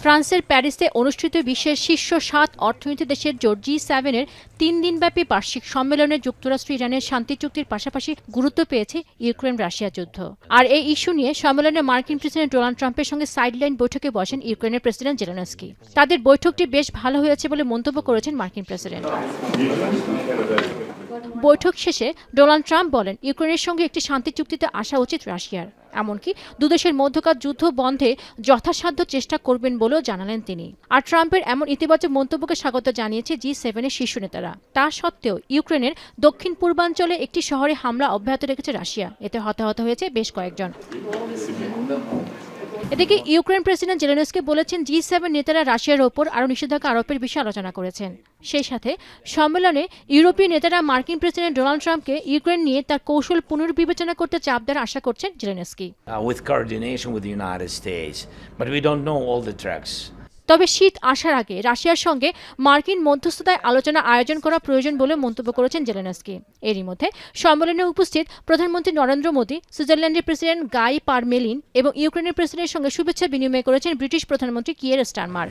ফ্রান্সের প্যারিসে অনুষ্ঠিত বিশ্বের শীর্ষ ৭ অর্থনীতি দেশের জোট G7-এর ৩ দিনব্যাপী বার্ষিক সম্মেলনে যুক্তরাষ্ট্র ইরানের শান্তি চুক্তির পাশাপাশি গুরুত্ব পেয়েছে ইউক্রেন রাশিয়া যুদ্ধ। আর এই ইস্যু নিয়ে সম্মেলনে মার্কিন প্রেসিডেন্ট ডোনাল্ড ট্রাম্পের সঙ্গে সাইডলাইন বৈঠকে বসেন ইউক্রেনের প্রেসিডেন্ট জেলেনস্কি। তাদের বৈঠকটি বেশ ভালো হয়েছে বলে মন্তব্য করেছেন মার্কিন প্রেসিডেন্ট। বৈঠক শেষে ডোনাল্ড ট্রাম্প বলেন, ইউক্রেনের সঙ্গে একটি শান্তি চুক্তিতে আসা উচিত রাশিয়ার। এমনকি দুদেশের মধ্যকার যুদ্ধ বন্ধে যথাসাধ্য চেষ্টা করবেন বলেও জানালেন তিনি। আর ট্রাম্পের এমন ইতিবাচক মন্তব্যকে স্বাগত জানিয়েছে G7-এর শীর্ষ নেতারা। তা সত্ত্বেও ইউক্রেনের দক্ষিণ পূর্বাঞ্চলে একটি শহরে হামলা অব্যাহত রেখেছে রাশিয়া। এতে হতাহত হয়েছে বেশ কয়েকজন। এদিকে ইউক্রেন প্রেসিডেন্ট জেলেনস্কি বলেছেন, G7 নেতারা রাশিয়ার ওপর আরও নিষেধাজ্ঞা আরোপের বিষয়ে আলোচনা করেছেন। সেই সাথে সম্মেলনে ইউরোপীয় নেতারা মার্কিন প্রেসিডেন্ট ডোনাল্ড ট্রাম্পকে ইউক্রেন নিয়ে তার কৌশল পুনর্বিবেচনা করতে চাপ দেওয়ার আশা করছেন Zelensky. With coordination with the United States, but we don't know all the tracks. তবে শীত আসার আগে রাশিয়ার সঙ্গে মার্কিন মধ্যস্থতায় আলোচনা আয়োজন করা প্রয়োজন বলে মন্তব্য করেছেন জেলেনস্কি। এরই মধ্যে সম্মেলনে উপস্থিত প্রধানমন্ত্রী নরেন্দ্র মোদী, সুইজারল্যান্ডের প্রেসিডেন্ট গাই পারমেলিন এবং ইউক্রেনের প্রেসিডেন্টের সঙ্গে শুভেচ্ছা বিনিময় করেছেন ব্রিটিশ প্রধানমন্ত্রী কিয়ের স্টারমার।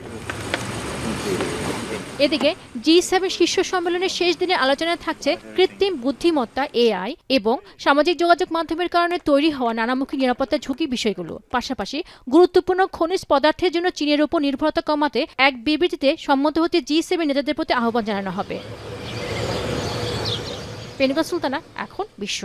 এদিকে G7 শীর্ষ সম্মেলনের শেষ দিনে আলোচনায় থাকছে কৃত্রিম বুদ্ধিমত্তা AI এবং সামাজিক যোগাযোগ মাধ্যমের কারণে তৈরি হওয়া নানামুখী নিরাপত্তা ঝুঁকি বিষয়গুলো। পাশাপাশি গুরুত্বপূর্ণ খনিজ পদার্থের জন্য চীনের উপর নির্ভরতা কমাতে এক বিবৃতিতে সম্মত হতে G7 নেতাদের প্রতি আহ্বান জানানো হবে। পেনিকা সুলতানা, এখন বিশ্ব।